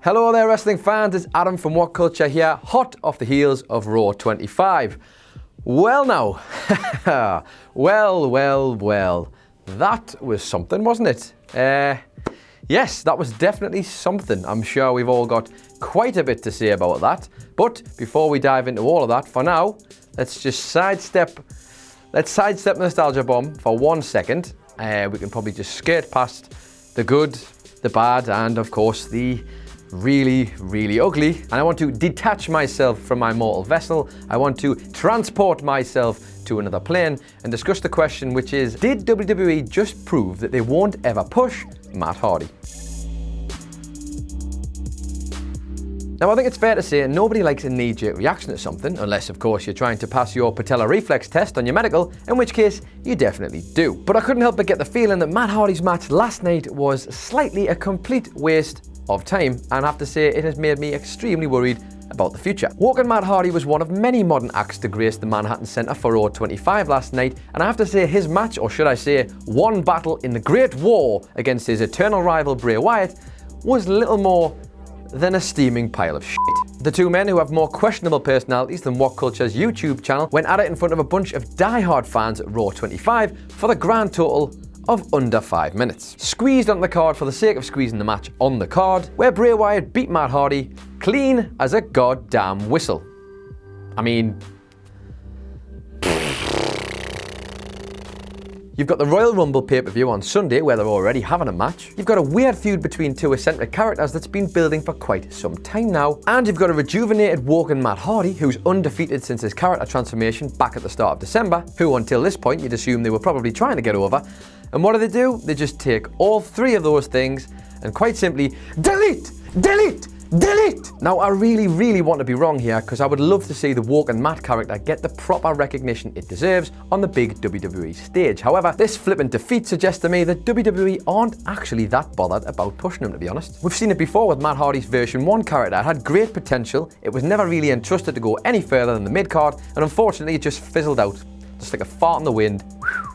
Hello there wrestling fans, it's Adam from What Culture here, hot off the heels of Raw 25. Well now, well, that was something, wasn't it? Yes, that was definitely something. I'm sure we've all got quite a bit to say about that. But before we dive into all of that, for now, let's sidestep the nostalgia bomb for 1 second. We can probably just skate past the good, the bad, and of course the really ugly. And I want to detach myself from my mortal vessel. I want to transport myself to another plane and discuss the question, which is, did WWE just prove that they won't ever push Matt Hardy? Now, I think it's fair to say nobody likes a knee-jerk reaction to something, unless, of course, you're trying to pass your patella reflex test on your medical, in which case, you definitely do. But I couldn't help but get the feeling that Matt Hardy's match last night was slightly a complete waste of time, and I have to say it has made me extremely worried about the future. Walking Matt Hardy was one of many modern acts to grace the Manhattan Center for Raw 25 last night, and I have to say his match, or should I say one battle in the Great War against his eternal rival Bray Wyatt, was little more than a steaming pile of shit. The two men, who have more questionable personalities than What Culture's YouTube channel, went at it in front of a bunch of die-hard fans at Raw 25 for the grand total of under 5 minutes. Squeezed onto the card for the sake of squeezing the match on the card, where Bray Wyatt beat Matt Hardy clean as a goddamn whistle. I mean, you've got the Royal Rumble pay-per-view on Sunday, where they're already having a match. You've got a weird feud between two eccentric characters that's been building for quite some time now. And you've got a rejuvenated walking Matt Hardy, who's undefeated since his character transformation back at the start of December, who until this point you'd assume they were probably trying to get over. And what do? They just take all three of those things and quite simply delete! Now, I really want to be wrong here, because I would love to see the Walking Matt character get the proper recognition it deserves on the big WWE stage. However, this flippant defeat suggests to me that WWE aren't actually that bothered about pushing him, to be honest. We've seen it before with Matt Hardy's version 1 character. It had great potential, it was never really entrusted to go any further than the mid-card, and unfortunately it just fizzled out. Just like a fart in the wind,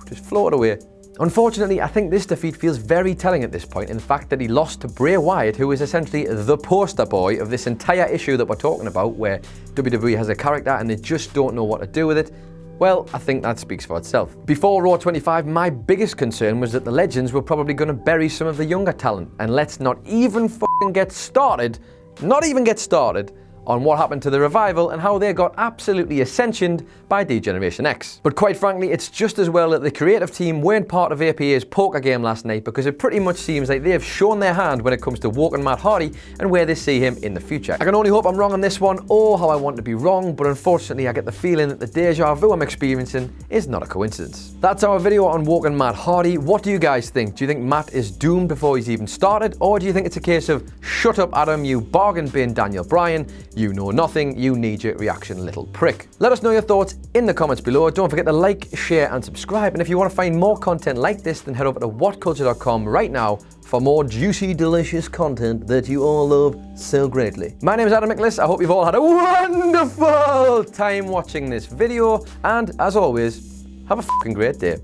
just floated away. Unfortunately, I think this defeat feels very telling at this point, in the fact that he lost to Bray Wyatt, who is essentially the poster boy of this entire issue that we're talking about, where WWE has a character and they just don't know what to do with it. Well, I think that speaks for itself. Before Raw 25, my biggest concern was that the legends were probably going to bury some of the younger talent. And let's not even get started on what happened to the Revival and how they got absolutely ascensioned by D-Generation X. But quite frankly, it's just as well that the creative team weren't part of APA's poker game last night, because it pretty much seems like they have shown their hand when it comes to walking Matt Hardy and where they see him in the future. I can only hope I'm wrong on this one, or how I want to be wrong, but unfortunately I get the feeling that the deja vu I'm experiencing is not a coincidence. That's our video on walking Matt Hardy. What do you guys think? Do you think Matt is doomed before he's even started, or do you think it's a case of shut up Adam, you bargain bin Daniel Bryan, you know nothing, you knee-jerk reaction little prick? Let us know your thoughts in the comments below. Don't forget to like, share and subscribe, and if you want to find more content like this, then head over to whatculture.com right now for more juicy, delicious content that you all love so greatly. My name is Adam Nicholas. I hope you've all had a wonderful time watching this video, and as always, have a fucking great day.